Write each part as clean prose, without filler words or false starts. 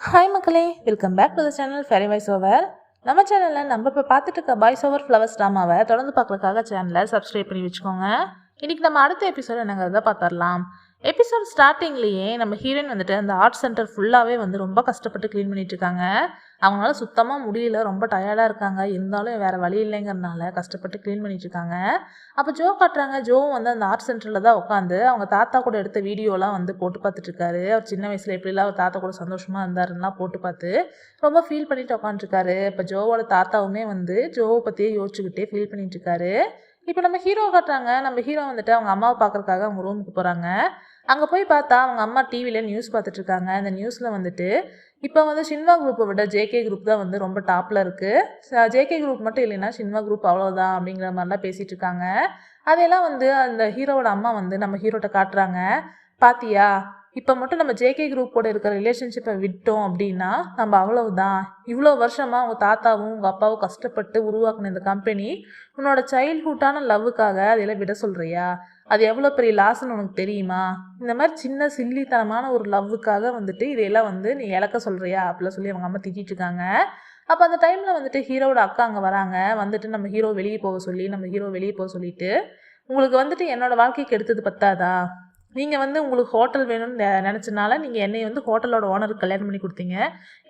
Hi மக்களே, welcome back to the channel fairy voice over. நம்ம சேனலில் நம்ம இப்போ பார்த்துட்டு இருக்க பாய்ஸ் ஓவர் ஃப்ளவர்ஸ் ட்ராமாவை தொடர்ந்து பார்க்குறதுக்காக சேனலை சப்ஸ்கிரைப் பண்ணி வச்சுக்கோங்க. இன்றைக்கி நம்ம அடுத்த எபிசோட் என்னங்கிறத பார்த்துடலாம். எபிசோட் ஸ்டார்டிங்லேயே நம்ம ஹீரோயின் வந்துட்டு அந்த ஆர்ட் சென்டர் ஃபுல்லாகவே வந்து ரொம்ப கஷ்டப்பட்டு க்ளீன் பண்ணிட்டு இருக்காங்க. அவங்களால சுத்தமாக முடியல, ரொம்ப டயர்டாக இருக்காங்க. இருந்தாலும் வேறு வழி இல்லைங்கிறனால கஷ்டப்பட்டு க்ளீன் பண்ணிட்டு இருக்காங்க. அப்போ ஜோ காட்டுறாங்க. ஜோவும் வந்து அந்த ஆர்ட் சென்டரில் தான் உட்காந்து அவங்க தாத்தா கூட எடுத்த வீடியோலாம் வந்து போட்டு பார்த்துட்டு இருக்காரு. அவர் சின்ன வயசில் எப்படிலாம் அவர் தாத்தா கூட சந்தோஷமாக இருந்தாருன்னா போட்டு பார்த்து ரொம்ப ஃபீல் பண்ணிட்டு உட்காந்துருக்காரு. இப்போ ஜோவோட தாத்தாவுமே வந்து ஜோவை பற்றியே யோசிச்சுக்கிட்டே ஃபீல் பண்ணிட்டு இருக்காரு. இப்போ நம்ம ஹீரோ காட்டுறாங்க. நம்ம ஹீரோ வந்துட்டு அவங்க அம்மாவை பார்க்கறதுக்காக அவங்க ரூமுக்கு போகிறாங்க. அங்கே போய் பார்த்தா அவங்க அம்மா டிவியில் நியூஸ் பார்த்துட்டு இருக்காங்க. இந்த நியூஸில் வந்துட்டு இப்போ வந்து ஷின்வா குரூப்பை விட ஜேகே குரூப் தான் வந்து ரொம்ப டாப்பில் இருக்குது. ஜேகே குரூப் மட்டும் இல்லைன்னா ஷின்வா குரூப் அவ்வளோதான் அப்படிங்கிற மாதிரிலாம் பேசிகிட்டு இருக்காங்க. அதையெல்லாம் வந்து அந்த ஹீரோவோட அம்மா வந்து நம்ம ஹீரோட்ட காட்டுறாங்க. பாத்தியா, இப்போ மட்டும் நம்ம ஜேகே குரூப்போட இருக்கிற ரிலேஷன்ஷிப்பை விட்டோம் அப்படின்னா நம்ம அவ்வளவுதான். இவ்வளோ வருஷமாக உங்கள் தாத்தாவும் உங்கள் அப்பாவும் கஷ்டப்பட்டு உருவாக்குன இந்த கம்பெனி உன்னோட சைல்ட்ஹுட்டான லவ்வுக்காக அதையெல்லாம் விட சொல்கிறியா? அது எவ்வளோ பெரிய லாஸ்ன்னு உனக்கு தெரியுமா? இந்த மாதிரி சின்ன சில்லித்தனமான ஒரு லவ்வுக்காக வந்துட்டு இதையெல்லாம் வந்து நீ இழக்க சொல்கிறியா அப்படிலாம் சொல்லி அவங்க அம்மா திட்டிட்டு இருக்காங்க. அப்போ அந்த டைமில் வந்துட்டு ஹீரோவோட அக்கா அங்கே வராங்க. வந்துட்டு நம்ம ஹீரோ வெளியே போக சொல்லிட்டு உங்களுக்கு வந்துட்டு என்னோட வாழ்க்கைக்கு எடுத்தது பத்தாதா? நீங்கள் வந்து உங்களுக்கு ஹோட்டல் வேணும்னு நினச்சனால நீங்கள் என்னை வந்து ஹோட்டலோட ஓனருக்கு கல்யாணம் பண்ணி கொடுத்தீங்க.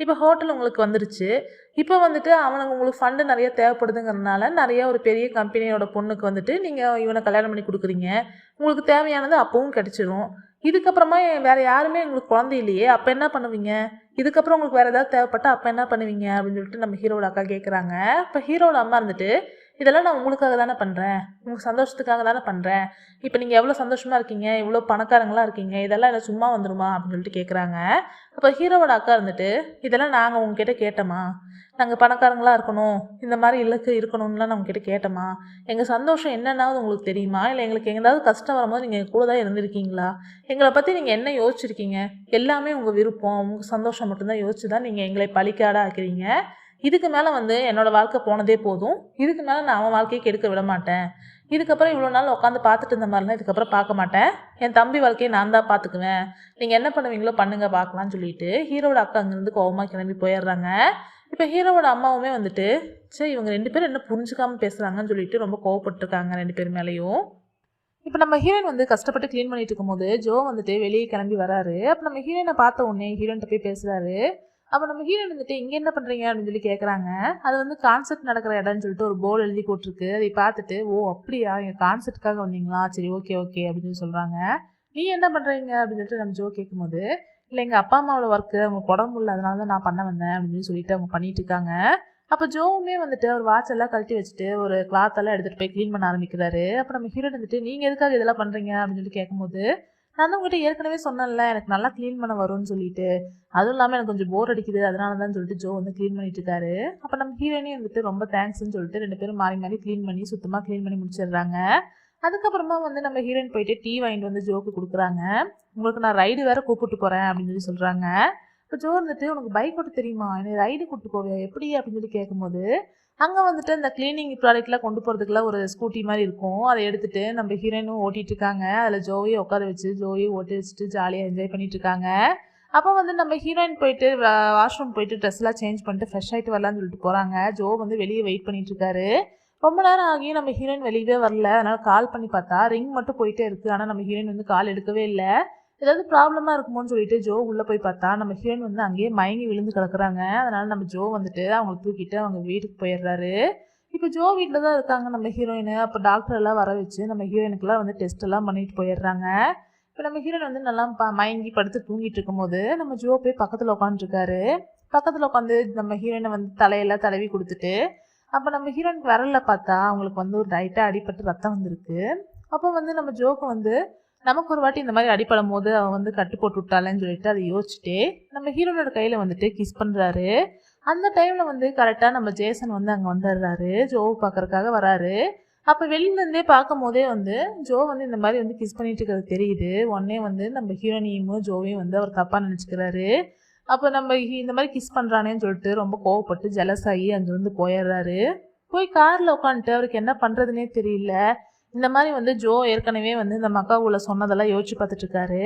இப்போ ஹோட்டல் உங்களுக்கு வந்துருச்சு. இப்போ வந்துட்டு அவனுக்கு உங்களுக்கு ஃபண்டு நிறைய தேவைப்படுதுங்கிறதுனால நிறைய ஒரு பெரிய கம்பெனியோட பொண்ணுக்கு வந்துட்டு நீங்கள் இவனை கல்யாணம் பண்ணி கொடுக்குறீங்க. உங்களுக்கு தேவையானது அப்பவும் கிடைச்சிடும். இதுக்கப்புறமா வேறு யாருமே உங்களுக்கு குழந்தை இல்லையே, அப்போ என்ன பண்ணுவீங்க? இதுக்கப்புறம் உங்களுக்கு வேறு ஏதாவது தேவைப்பட்டா அப்போ என்ன பண்ணுவீங்க அப்படின்னு சொல்லிட்டு நம்ம ஹீரோட அக்கா கேட்குறாங்க. இப்போ ஹீரோட அம்மா இருந்துட்டு இதெல்லாம் நான் உங்களுக்காக தானே பண்ணுறேன், உங்கள் சந்தோஷத்துக்காக தானே பண்ணுறேன். இப்போ நீங்கள் எவ்வளோ சந்தோஷமாக இருக்கீங்க, இவ்வளோ பணக்காரங்களாக இருக்கீங்க, இதெல்லாம் என்ன சும்மா வந்துடுமா அப்படின்னு சொல்லிட்டு கேட்குறாங்க. அப்போ ஹீரோவோட அக்கா இருந்துட்டு இதெல்லாம் நாங்கள் உங்ககிட்ட கேட்டோமா? நாங்கள் பணக்காரங்களாக இருக்கணும், இந்த மாதிரி இலக்கு இருக்கணும்லாம் நான் உங்ககிட்ட கேட்டோமா? எங்கள் சந்தோஷம் என்னென்னாவது உங்களுக்கு தெரியுமா? இல்லை எங்களுக்கு எங்கேயாவது கஷ்டம் வரும்போது நீங்கள் எங்கள் கூட தான் இருந்திருக்கீங்களா? எங்களை பற்றி நீங்கள் என்ன யோசிச்சிருக்கீங்க? எல்லாமே உங்கள் விருப்பம், உங்கள் சந்தோஷம் மட்டும்தான் யோசிச்சு தான் நீங்கள் எங்களை பழிக்காடாக ஆக்கிறீங்க. இதுக்கு மேலே வந்து என்னோடய வாழ்க்கை போனதே போதும். இதுக்கு மேலே நான் அவன் வாழ்க்கையை கெடுக்க விட மாட்டேன். இதுக்கப்புறம் இவ்வளோ நாள் உட்காந்து பார்த்துட்டு இருந்த மாதிரிலாம் இதுக்கப்புறம் பார்க்க மாட்டேன். என் தம்பி வாழ்க்கையை நான் தான் பார்த்துக்குவேன். நீங்கள் என்ன பண்ணுவீங்களோ பண்ணுங்க பார்க்கலான்னு சொல்லிட்டு ஹீரோட அக்கா அங்கேருந்து கோவமாக கிளம்பி போயிடுறாங்க. இப்போ ஹீரோவோட அம்மாவுமே வந்துட்டு சரி இவங்க ரெண்டு பேரும் என்ன புரிஞ்சுக்காமல் பேசுகிறாங்கன்னு சொல்லிட்டு ரொம்ப கோவப்பட்டுருக்காங்க ரெண்டு பேர் மேலேயும். இப்போ நம்ம ஹீரோயின் வந்து கஷ்டப்பட்டு க்ளீன் பண்ணிட்டு இருக்கும்போது ஜோ வந்துட்டு வெளியே கிளம்பி வராரு. அப்போ நம்ம ஹீரோயினை பார்த்த உடனே ஹீரோயின்ட்ட போய் பேசுகிறாரு. அப்போ நம்ம ஹீரோயின் வந்துட்டு இங்கே என்ன பண்ணுறீங்க அப்படின்னு சொல்லி கேட்குறாங்க. அது வந்து கான்செர்ட் நடக்கிற இடம்னு சொல்லிட்டு ஒரு போர்டு எழுதி போட்டிருக்கு. அதை பார்த்துட்டு ஓ அப்படியா, எங்கள் கான்செர்ட்டுக்காக வந்தீங்களா, சரி ஓகே ஓகே அப்படின்னு சொல்லி சொல்கிறாங்க. நீ என்ன பண்ணுறீங்க அப்படின்னு சொல்லிட்டு நம்ம ஜோ கேட்கும்போது இல்லை எங்கள் அப்பா அம்மாவோட ஒர்க்கு அவங்க உடம்பு இல்லை, அதனால தான் நான் பண்ண வந்தேன் அப்படின்னு சொல்லிட்டு அவங்க பண்ணிட்டு இருக்காங்க. அப்போ ஜோவுமே வந்துட்டு ஒரு வாட்ச் எல்லாம் கழட்டி வச்சுட்டு ஒரு கிளாத்தெல்லாம் எடுத்துகிட்டு போய் க்ளீன் பண்ண ஆரம்பிக்கிறாரு. அப்போ நம்ம ஹீரோயின் வந்துட்டு நீங்கள் எதுக்காக இதெல்லாம் பண்ணுறீங்க அப்படின்னு சொல்லி கேட்கும்போது நான் தான் உங்கள்கிட்ட ஏற்கனவே சொன்னேன்ல எனக்கு நல்லா க்ளீன் பண்ண வரும்னு சொல்லிட்டு, அதுவும் இல்லாமல் எனக்கு கொஞ்சம் போர் அடிக்குது அதனால தான் சொல்லிட்டு ஜோ வந்து க்ளீன் பண்ணிட்டு இருக்காரு. அப்போ நம்ம ஹீரோயினே வந்துட்டு ரொம்ப தேங்க்ஸ்ன்னு சொல்லிட்டு ரெண்டு பேரும் மாறி மாறி க்ளீன் பண்ணி சுத்தமாக க்ளீன் பண்ணி முடிச்சிடுறாங்க. அதுக்கப்புறமா வந்து நம்ம ஹீரோயின் போயிட்டு டீ வாங்கிட்டு வந்து ஜோக்கு கொடுக்குறாங்க. உங்களுக்கு நான் ரைடு வேற கூப்பிட்டு போகிறேன் அப்படின்னு சொல்லி சொல்கிறாங்க. இப்போ ஜோ வந்துட்டு உனக்கு பைக் ஓட்ட தெரியுமா, என்னை ரைடு கூப்பிட்டு போவேன் எப்படி அப்படின்னு சொல்லி கேட்கும்போது அங்கே வந்துட்டு இந்த க்ளீனிங் ப்ராடக்ட்லாம் கொண்டு போகிறதுக்குலாம் ஒரு ஸ்கூட்டி மாதிரி இருக்கும். அதை எடுத்துகிட்டு நம்ம ஹீரோயினும் ஓட்டிகிட்டு இருக்காங்க. அதில் ஜோவையை உட்கார வச்சு ஜோவையை ஓட்டி வச்சுட்டு ஜாலியாக என்ஜாய் பண்ணிட்டு இருக்காங்க. அப்போ வந்து நம்ம ஹீரோயின் போயிட்டு வாஷ்ரூம் போயிட்டு ட்ரெஸ்லாம் சேஞ்ச் பண்ணிட்டு ஃப்ரெஷ் ஆகிட்டு வரலான்னு சொல்லிட்டு போகிறாங்க. ஜோ வந்து வெளியே வெயிட் பண்ணிட்டு இருக்காரு. ரொம்ப நேரம் ஆகியும் நம்ம ஹீரோயின் வெளியவே வரல. அதனால் கால் பண்ணி பார்த்தா ரிங் மட்டும் போயிட்டே இருக்குது. ஆனால் நம்ம ஹீரோயின் வந்து கால் எடுக்கவே இல்லை. ஏதாவது ப்ராப்ளமாக இருக்குமோன்னு சொல்லிட்டு ஜோ உள்ளே போய் பார்த்தா நம்ம ஹீரோயின் வந்து அங்கேயே மயங்கி விழுந்து கிடக்குறாங்க. அதனால் நம்ம ஜோ வந்துட்டு அவங்களை தூக்கிட்டு அவங்க வீட்டுக்கு போயிடுறாரு. இப்போ ஜோ வீட்டில் தான் இருக்காங்க நம்ம ஹீரோயின். அப்போ டாக்டர் எல்லாம் வர வச்சு நம்ம ஹீரோயினுக்குலாம் வந்து டெஸ்ட் எல்லாம் பண்ணிட்டு போயிடுறாங்க. இப்போ நம்ம ஹீரோயின் வந்து நல்லா மயங்கி படுத்து தூங்கிட்டு இருக்கும்போது நம்ம ஜோ போய் பக்கத்தில் உட்காந்துருக்காரு. பக்கத்தில் உட்காந்து நம்ம ஹீரோயினை வந்து தலையெல்லாம் தடவி கொடுத்துட்டு அப்போ நம்ம ஹீரோயினுக்கு விரலில் பார்த்தா அவங்களுக்கு வந்து ஒரு லைட்டாக அடிபட்டு ரத்தம் வந்திருக்கு. அப்போ வந்து நம்ம ஜோக்கு வந்து நமக்கு ஒரு வாட்டி இந்த மாதிரி அடிப்படும் போது அவன் வந்து கட்டு போட்டு விட்டாளேன்னு சொல்லிட்டு அதை யோசிச்சுட்டே நம்ம ஹீரோனோட கையில் வந்துட்டு கிஸ் பண்ணுறாரு. அந்த டைமில் வந்து கரெக்டாக நம்ம ஜேசன் வந்து அங்கே வந்துடுறாரு. ஜோவை பார்க்கறதுக்காக வராரு. அப்போ வெளியிலேருந்தே பார்க்கும் போதே வந்து ஜோ வந்து இந்த மாதிரி வந்து கிஸ் பண்ணிட்டு இருக்கிறது தெரியுது. உடனே வந்து நம்ம ஹீரோனியும் ஜோவையும் வந்து அவர் தப்பாக நினச்சிக்கிறாரு. அப்போ நம்ம இந்த மாதிரி கிஸ் பண்ணுறானேன்னு சொல்லிட்டு ரொம்ப கோவப்பட்டு ஜெலஸ் ஆகி அங்கேருந்து போயிடுறாரு. போய் காரில் உட்காந்துட்டு அவருக்கு என்ன பண்ணுறதுனே தெரியல. இந்த மாதிரி வந்து ஜோ ஏற்கனவே வந்து இந்த மக்காவுல சொன்னதெல்லாம் யோசிச்சு பார்த்துட்டு இருக்காரு.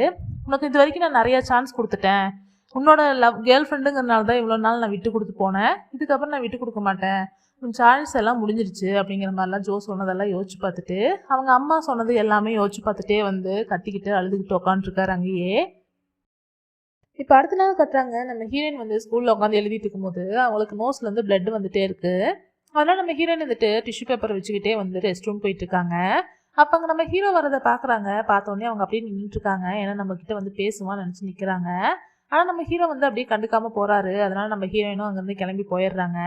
உனக்கு இது வரைக்கும் நான் நிறைய சான்ஸ் கொடுத்துட்டேன், உன்னோட கேர்ள் ஃப்ரெண்டுங்கிறனால தான் இவ்வளோ நாள் நான் விட்டு கொடுத்து போனேன், இதுக்கப்புறம் நான் விட்டு கொடுக்க மாட்டேன், உன் சாய்ஸ் எல்லாம் முடிஞ்சிருச்சு அப்படிங்கிற மாதிரிலாம் ஜோ சொன்னதெல்லாம் யோசிச்சு பார்த்துட்டு அவங்க அம்மா சொன்னது எல்லாமே யோசிச்சு பார்த்துட்டே வந்து கத்திக்கிட்டு அழுதுகிட்டு உட்காந்துருக்காரு அங்கேயே. இப்போ அடுத்த நாள் கட்டுறாங்க, நம்ம ஹீரோயின் வந்து ஸ்கூலில் உட்காந்து எழுதிட்டு இருக்கும்போது அவங்களுக்கு நோஸ்லேருந்து பிளட் வந்துட்டே இருக்கு. அதனால நம்ம ஹீரோயின் வந்துட்டு டிஷ்யூ பேப்பர் வச்சுக்கிட்டே வந்து ரெஸ்ட் ரூம் போயிட்டு இருக்காங்க. அப்போ அங்கே நம்ம ஹீரோ வரதை பார்க்குறாங்க. பார்த்தோன்னே அவங்க அப்படியே நின்றுட்டு இருக்காங்க. ஏன்னா நம்ம கிட்ட வந்து பேசுவான்னு நினச்சி நிற்கிறாங்க. ஆனால் நம்ம ஹீரோ வந்து அப்படியே கண்டுக்காம போறாரு. அதனால நம்ம ஹீரோயினும் அங்கேருந்து கிளம்பி போயிடுறாங்க.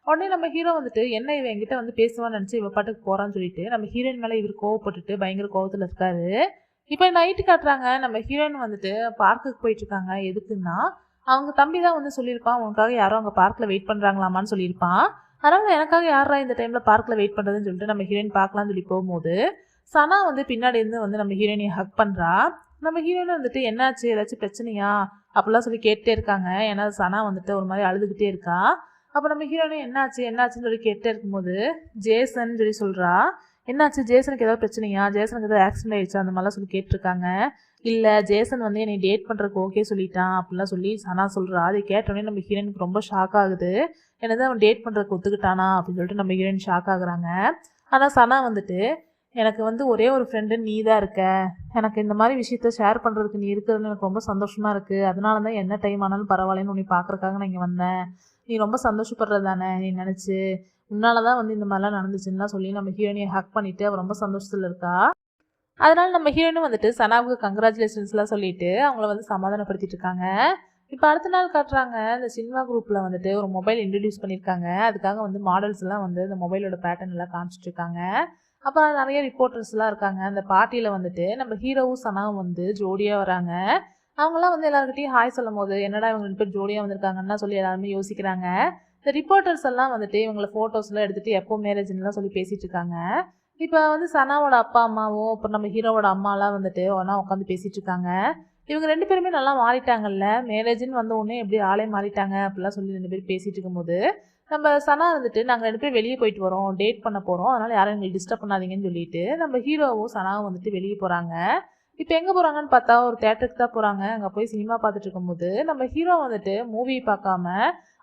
உடனே நம்ம ஹீரோ வந்துட்டு என்ன இவன் என்கிட்ட வந்து பேசுவான்னு நினச்சி இவ பாட்டுக்கு போறான்னு சொல்லிட்டு நம்ம ஹீரோயின் மேலே இவர் கோவப்பட்டுட்டு பயங்கர கோவத்தில் இருக்காரு. இப்போ நைட்டு காட்டுறாங்க, நம்ம ஹீரோயின் வந்துட்டு பார்க்குக்கு போயிட்டு இருக்காங்க. எதுக்குன்னா அவங்க தம்பி தான் வந்து சொல்லியிருப்பான், உனக்காக யாரும் அங்கே பார்க்கில் வெயிட் பண்ணுறாங்களாமான்னு சொல்லியிருப்பான். அதனால எனக்காக யாரா இந்த டைம்ல பார்க்கில் வெயிட் பண்ணுறதுன்னு சொல்லிட்டு நம்ம ஹீரோயின் பார்க்கலாம்னு சொல்லி போகும்போது சனா வந்து பின்னாடி இருந்து வந்து நம்ம ஹீரோயினை ஹக் பண்ணுறா. நம்ம ஹீரோயின் வந்துட்டு என்னாச்சு, ஏதாச்சும் பிரச்சனையா அப்படிலாம் சொல்லி கேட்டே இருக்காங்க. ஏன்னா சனா வந்துட்டு ஒரு மாதிரி அழுதுகிட்டே இருக்கா. அப்போ நம்ம ஹீரோயினும் என்னாச்சுன்னு சொல்லி கேட்டே இருக்கும்போது ஜேசன் சொல்லி சொல்கிறா. என்னாச்சு, ஜேசனுக்கு ஏதாவது பிரச்சனையா, ஜேசனுக்கு ஏதாவது ஆக்சிடென்ட் ஆயிடுச்சா அந்த மாதிரிலாம் சொல்லி கேட்டிருக்காங்க. இல்லை, ஜேசன் வந்து என்னை டேட் பண்ணுறதுக்கு ஓகே சொல்லிட்டான் அப்படிலாம் சொல்லி சனா சொல்கிறா. அதை கேட்டோடனே நம்ம ஹீரோயினுக்கு ரொம்ப ஷாக் ஆகுது. என்னது அவன் டேட் பண்ணுறதுக்கு ஒத்துக்கிட்டானா அப்படின்னு சொல்லிட்டு நம்ம ஹீரோயின் ஷாக் ஆகுறாங்க. ஆனால் சனா வந்துட்டு எனக்கு வந்து ஒரே ஒரு ஃப்ரெண்டு நீ தான் இருக்க, எனக்கு இந்த மாதிரி விஷயத்த ஷேர் பண்ணுறதுக்கு நீ இருக்கிறதுல எனக்கு ரொம்ப சந்தோஷமாக இருக்குது, அதனால தான் என்ன டைம் ஆனாலும் பரவாயில்லன்னு உன்னை பார்க்குறக்காக நான் இங்கே வந்தேன், நீ ரொம்ப சந்தோஷப்படுறது தானே நீ நினச்சி, உன்னால தான் வந்து இந்த மாதிரிலாம் நடந்துச்சுன்னா சொல்லி நம்ம ஹீரோயினை ஹக் பண்ணிவிட்டு அவள் ரொம்ப சந்தோஷத்தில் இருக்கா. அதனால் நம்ம ஹீரோயினும் வந்துட்டு சனாவுக்கு கங்க்ராச்சுலேஷன்ஸ்லாம் சொல்லிட்டு அவங்கள வந்து சமாதானப்படுத்திட்டு இருக்காங்க. இப்போ அடுத்த நாள் காட்டுறாங்க, இந்த சினிமா குரூப்பில் வந்துட்டு ஒரு மொபைல் இன்ட்ரடியூஸ் பண்ணியிருக்காங்க. அதுக்காக வந்து மாடல்ஸ் எல்லாம் வந்து இந்த மொபைலோட பேட்டர்ன் எல்லாம் காமிச்சிட்டு இருக்காங்க. அப்புறம் நிறைய ரிப்போர்ட்டர்ஸ்லாம் இருக்காங்க. அந்த பார்ட்டியில் வந்துட்டு நம்ம ஹீரோவும் சனாவும் வந்து ஜோடியாக வராங்க. அவங்களாம் வந்து எல்லாருக்கிட்டையும் ஹாய் சொல்லும் போது என்னடா இவங்க 2 பேர் ஜோடியாக வந்திருக்காங்கன்னா சொல்லி எல்லாருமே யோசிக்கிறாங்க. இந்த ரிப்போர்ட்டர்ஸ் எல்லாம் வந்துட்டு இவங்களை ஃபோட்டோஸ்லாம் எடுத்துகிட்டு எப்போ மேரேஜ்லாம் சொல்லி பேசிகிட்டு இருக்காங்க. இப்போ வந்து சனாவோட அப்பா அம்மாவும் அப்புறம் நம்ம ஹீரோவோட அம்மாலாம் வந்துட்டு ஒன்றா உட்காந்து பேசிகிட்டு இருக்காங்க. இவங்க 2 பேருமே நல்லா மாறிட்டாங்கல்ல, மேரேஜ்னு வந்த உடனே எப்படி ஆளே மாறிட்டாங்க அப்படிலாம் சொல்லி 2 பேரும் பேசிகிட்டு இருக்கும்போது நம்ம சனா வந்துட்டு நாங்கள் 2 பேரும் வெளியே போயிட்டு வரோம், டேட் பண்ண போகிறோம், அதனால் யாரும் எங்களுக்கு டிஸ்டர்ப் பண்ணாதீங்கன்னு சொல்லிட்டு நம்ம ஹீரோவும் சனாவும் வந்துட்டு வெளியே போகிறாங்க. இப்போ எங்கே போகிறாங்கன்னு பார்த்தா ஒரு தேட்டருக்கு தான் போகிறாங்க. அங்கே போய் சினிமா பார்த்துட்டு இருக்கும்போது நம்ம ஹீரோ வந்துட்டு மூவி பார்க்காம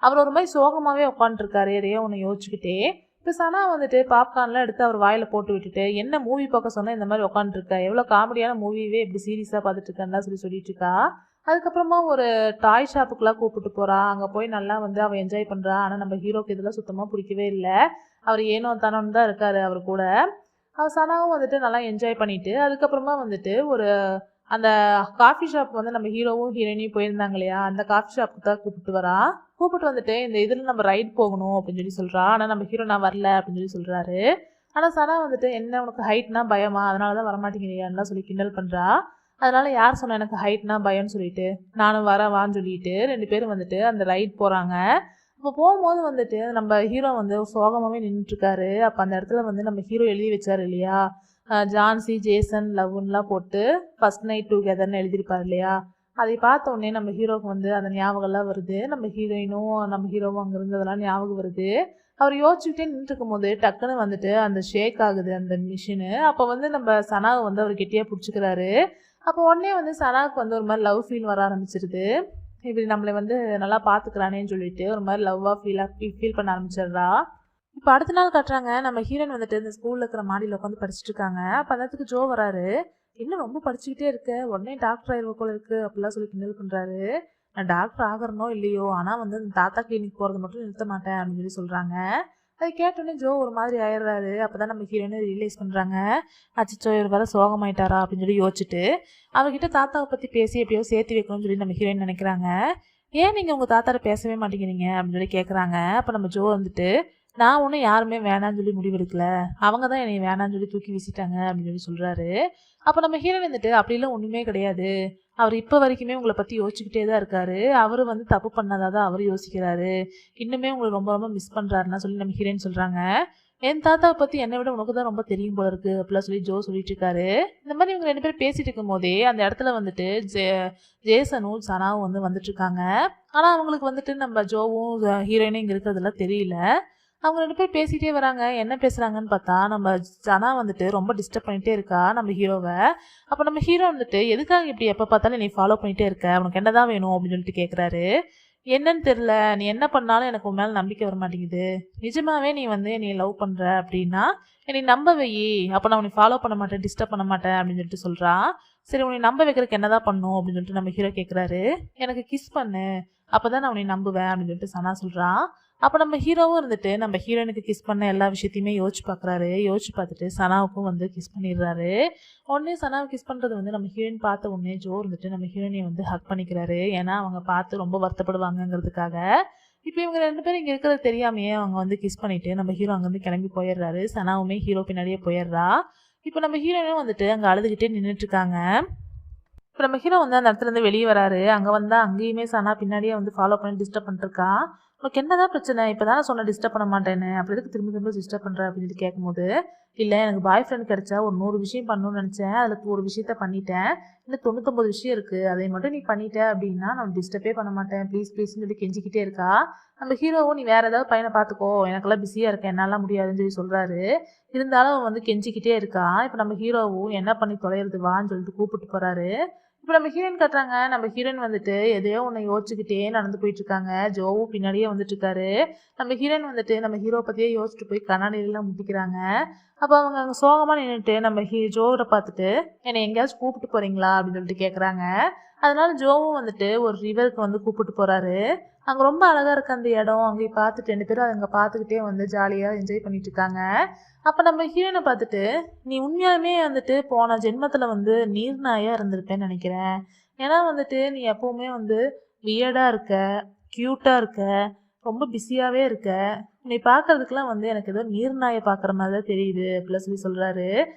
அவர் ஒரு மாதிரி சோகமாகவே உட்காந்துருக்காரு, எதையோ ஒன்று யோசிச்சுக்கிட்டே. இப்போ சனா வந்துட்டு பாப்கார்ன்லாம் எடுத்து அவர் வாயில் போட்டு விட்டுட்டு என்ன மூவி பார்க்க சொன்னால் இந்த மாதிரி உட்காந்துருக்கா, எவ்வளோ காமெடியான மூவியே இப்படி சீரியஸாக பார்த்துட்டு இருக்கான்னு சொல்லிட்டு இருக்கா. அதுக்கப்புறமா ஒரு டாய் ஷாப்புக்கெலாம் கூப்பிட்டு போகிறா. அங்கே போய் நல்லா வந்து அவள் என்ஜாய் பண்ணுறா. ஆனால் நம்ம ஹீரோக்கு இதெல்லாம் சுத்தமாக பிடிக்கவே இல்லை. அவர் ஏனோ தானோன்னு தான் இருக்கார் அவர் கூட. அவர் சனாவும் வந்துட்டு நல்லா என்ஜாய் பண்ணிவிட்டு அதுக்கப்புறமா வந்துட்டு ஒரு அந்த காஃபி ஷாப் வந்து நம்ம ஹீரோவும் ஹீரோயினையும் போயிருந்தாங்க இல்லையா, அந்த காஃபி ஷாப்புக்கு தான் கூப்பிட்டு வந்துட்டு இந்த இதில் நம்ம ரைட் போகணும் அப்படின்னு சொல்லி சொல்கிறா. ஆனால் நம்ம ஹீரோ நான் வரல அப்படின்னு சொல்லி சொல்கிறாரு. ஆனால் சனா வந்துட்டு என்ன உனக்கு ஹைட்னா பயமா, அதனால தான் வரமாட்டேங்கிறீங்கலாம் சொல்லி கிண்டல் பண்ணுறா. அதனால யார் சொன்ன எனக்கு ஹைட்னா பயம்னு சொல்லிட்டு, நானும் வரவான்னு சொல்லிட்டு 2 பேரும் வந்துட்டு அந்த ரைட் போகிறாங்க. அப்போ போகும்போது வந்துட்டு நம்ம ஹீரோ வந்து சோகமாகவே நின்றுட்டுருக்காரு. அப்போ அந்த இடத்துல வந்து நம்ம ஹீரோ எழுதி வச்சார் இல்லையா, ஜான்சி ஜேசன் லவ்லாம் போட்டு ஃபர்ஸ்ட் நைட் டுகெதர்னு எழுதியிருப்பார் இல்லையா, அதை பார்த்த உடனே நம்ம ஹீரோவுக்கு வந்து அந்த ஞாபகம்லாம் வருது. நம்ம ஹீரோயினும் நம்ம ஹீரோவும் அங்கே இருந்ததெல்லாம் ஞாபகம் வருது. அவர் யோசிச்சுக்கிட்டே நின்றுருக்கும் போது டக்குன்னு வந்துட்டு அந்த ஷேக் ஆகுது அந்த மிஷினு. அப்போ வந்து நம்ம சனாவை வந்து அவர் கெட்டியாக பிடிச்சிக்கிறாரு. அப்போ உடனே வந்து சனாவுக்கு வந்து ஒரு மாதிரி லவ் ஃபீல் வர ஆரம்பிச்சிருது. இப்படி நம்மளை வந்து நல்லா பார்த்துக்கிறானேன்னு சொல்லிட்டு ஒரு மாதிரி லவ்வாக ஃபீல் பண்ண ஆரம்பிச்சிடுறா. இப்போ அடுத்த நாள் காட்டுறாங்க, நம்ம ஹீரோயின் வந்துட்டு இந்த ஸ்கூலில் இருக்கிற மாடியில் உட்காந்து படிச்சுட்டு இருக்காங்க. அப்போ அந்த ஜோ வராரு. இன்னும் ரொம்ப படிச்சுக்கிட்டே இருக்க, உடனே டாக்டர் ஆயிடுவ போல இருக்கு அப்படிலாம் சொல்லி கிண்டல் பண்ணுறாரு. நான் டாக்டர் ஆகிறனோ இல்லையோ, ஆனால் வந்து அந்த தாத்தா கிளினிக் போகிறது மட்டும் நிறுத்த மாட்டேன் அப்படின்னு சொல்லி சொல்கிறாங்க. அதை கேட்டோடனே ஜோ ஒரு மாதிரி ஆயிடுறாரு. அப்போ தான் நம்ம ஹீரோயினை ரியலைஸ் பண்ணுறாங்க, அச்சோ இவர் வேறு சோகமாயிட்டாரா அப்படின்னு சொல்லி யோசிச்சுட்டு அவர்கிட்ட தாத்தாவை பற்றி பேசி எப்படியோ சேர்த்து வைக்கணும்னு சொல்லி நம்ம ஹீரோயின் நினைக்கிறாங்க. ஏன் நீங்கள் உங்கள் தாத்தாட்ட பேசவே மாட்டேங்கிறீங்க அப்படின்னு சொல்லி கேட்குறாங்க. அப்போ நம்ம ஜோ வந்துட்டு நான் ஒன்றும் யாருமே வேணான்னு சொல்லி முடிவெடுக்கல, அவங்க தான் என்னை வேணான்னு சொல்லி தூக்கி வீசிட்டாங்க அப்படின்னு சொல்லி சொல்கிறாரு. அப்போ நம்ம ஹீரோயின் வந்துட்டு அப்படிலாம் ஒன்றுமே கிடையாது, அவர் இப்போ வரைக்குமே உங்களை பற்றி யோசிச்சுக்கிட்டே தான் இருக்காரு, அவர் வந்து தப்பு பண்ணாதான் தான் அவர் யோசிக்கிறாரு, இன்னுமே உங்களை ரொம்ப ரொம்ப மிஸ் பண்ணுறாருன்னா சொல்லி நம்ம ஹீரோயின் சொல்கிறாங்க. என் தாத்தாவை பற்றி என்னை விட உனக்கு தான் ரொம்ப தெரியும் போல இருக்குது அப்படிலாம் சொல்லி ஜோ சொல்லிட்டு இருக்காரு. இந்த மாதிரி இவங்க 2 பேரும் பேசிகிட்டு இருக்கும் போதே அந்த இடத்துல வந்துட்டு ஜேசனும் சனாவும் வந்து வந்துட்டுருக்காங்க. ஆனால் அவங்களுக்கு வந்துட்டு நம்ம ஜோவும் ஹீரோயினும் இங்கே இருக்கிறதுலாம் தெரியல. அவங்க 2 பேரும் பேசிட்டே வராங்க. என்ன பேசுறாங்கன்னு பார்த்தா, நம்ம சனா வந்துட்டு ரொம்ப டிஸ்டர்ப் பண்ணிட்டே இருக்கா நம்ம ஹீரோவ. அப்ப நம்ம ஹீரோ வந்துட்டு, "எதுக்காக இப்படி எப்ப பார்த்தாலும் என்னைய ஃபாலோ பண்ணிட்டே இருக்க? உனக்கு என்னதான் வேணும்?" அப்படின்னு சொல்லிட்டு கேட்குறாரு. "என்னன்னு தெரியல. நீ என்ன பண்ணாலும் எனக்கு உன் மேல நம்பிக்கை வர மாட்டேங்குது. நிஜமாவே நீ வந்து என்னைய லவ் பண்ற அப்படின்னா, என்னைய நம்ப வையி. அப்ப நான் உன்னை ஃபாலோ பண்ண மாட்டேன், டிஸ்டர்ப் பண்ண மாட்டேன்" அப்படின்னு சொல்லிட்டு சொல்றான். சரி உன்னை நம்ப வைக்கிறதுக்கு என்னதான் பண்ணணும் அப்படின்னு சொல்லிட்டு நம்ம ஹீரோ கேட்குறாரு. "எனக்கு கிஸ் பண்ணு. அப்பதான் நான் உன்னை நம்புவேன்" அப்படின்னு சொல்லிட்டு சனா சொல்றான். அப்போ நம்ம ஹீரோவும் இருந்துட்டு நம்ம ஹீரோயினுக்கு கிஸ் பண்ண எல்லா விஷயத்தையுமே யோசிச்சு பார்க்குறாரு. யோசிச்சு பார்த்துட்டு சனாவுக்கும் வந்து கிஸ் பண்ணிடுறாரு. உடனே சனாவை கிஸ் பண்ணுறது வந்து நம்ம ஹீரோயின் பார்த்த உடனே ஜோ இருந்துட்டு நம்ம ஹீரோயினை வந்து ஹக் பண்ணிக்கிறாரு. ஏன்னா அவங்க பார்த்து ரொம்ப வருத்தப்படுவாங்கங்கிறதுக்காக. இப்போ இவங்க 2 பேரும் இங்கே இருக்கிறது தெரியாமையே அவங்க வந்து கிஸ் பண்ணிட்டு நம்ம ஹீரோ அங்கேருந்து கிளம்பி போயிடுறாரு. சனாவுமே ஹீரோ பின்னாடியே போயிடுறா. இப்போ நம்ம ஹீரோயினும் வந்துட்டு அங்கே அழுதுகிட்டே நின்றுட்டு இருக்காங்க. இப்போ நம்ம ஹீரோ வந்து அந்த இடத்துல இருந்து வெளியே வராரு. அங்கே வந்தால் அங்கேயுமே சனா பின்னாடியே வந்து ஃபாலோ பண்ணி டிஸ்டர்ப் பண்ணிருக்கா. உனக்கு என்னதான் பிரச்சனை? இப்போ தானே சொன்ன டிஸ்டர்ப் பண்ண மாட்டேன்னு, அப்படி எதுக்கு திரும்ப திரும்ப டிஸ்டர்ப் பண்ணுற அப்படின்னு சொல்லி கேட்கும்போது, இல்லை எனக்கு பாய் ஃப்ரெண்ட் கிடைச்சா ஒரு 100 விஷயம் பண்ணணும்னு நினச்சேன், அதில் ஒரு விஷயத்த பண்ணிட்டேன், இன்னும் 99 விஷயம் இருக்குது, அதை மட்டும் நீ பண்ணிட்ட அப்படின்னா நான் டிஸ்டர்பே பண்ண மாட்டேன், ப்ளீஸ் ப்ளீஸ்ன்னு சொல்லி கெஞ்சிக்கிட்டே இருக்கா. நம்ம ஹீரோவும் நீ வேறு ஏதாவது பையனை பார்த்துக்கோ, எனக்கெல்லாம் பிஸியாக இருக்கேன், என்னால் முடியாதுன்னு சொல்லி சொல்கிறாரு. இருந்தாலும் அவன் வந்து கெஞ்சிக்கிட்டே இருக்கா. இப்போ நம்ம ஹீரோவும் என்ன பண்ணி தொலைகிறது வான்னு சொல்லிட்டு கூப்பிட்டு போகிறாரு. இப்போ நம்ம ஹீரோயின் காட்டுறாங்க. நம்ம ஹீரோயின் வந்துட்டு எதையோ ஒன்று யோசிச்சுக்கிட்டே நடந்து போயிட்டு இருக்காங்க. ஜோவும் பின்னாடியே வந்துட்டு இருக்காரு. நம்ம ஹீரோயின் வந்துட்டு நம்ம ஹீரோ பற்றியே யோசிச்சுட்டு போய் கண்ணாடியெல்லாம் முட்டிக்கிறாங்க. அப்போ அவங்க அங்கே சோகமாக நின்றுட்டு நம்ம ஜோவோட பார்த்துட்டு என்னை எங்கேயாச்சும் கூப்பிட்டு போகிறீங்களா அப்படின்னு சொல்லிட்டு கேட்குறாங்க. அதனால ஜோவும் வந்துட்டு ஒரு ரிவருக்கு வந்து கூப்பிட்டு போகிறாரு. அங்கே ரொம்ப அழகாக இருக்குது அந்த இடம். அங்கே பார்த்துட்டு 2 பேரும் அங்கே பார்த்துக்கிட்டே வந்து ஜாலியாக என்ஜாய் பண்ணிட்டு இருக்காங்க. அப்போ நம்ம ஹீரோயினை பார்த்துட்டு, "நீ உண்மையாலுமே வந்துட்டு போன ஜென்மத்தில் வந்து நீர்நாயாக இருந்திருப்பேன்னு நினைக்கிறேன். ஏன்னா வந்துட்டு நீ எப்போவுமே வந்து வியர்டாக இருக்க, க்யூட்டாக இருக்க, ரொம்ப பிஸியாகவே இருக்க. உன்னை பார்க்கறதுக்கெலாம் வந்து எனக்கு ஏதோ நீர்நாயை பார்க்குற மாதிரி தான் தெரியுது" அப்படிலாம் சொல்லி சொல்கிறாரு.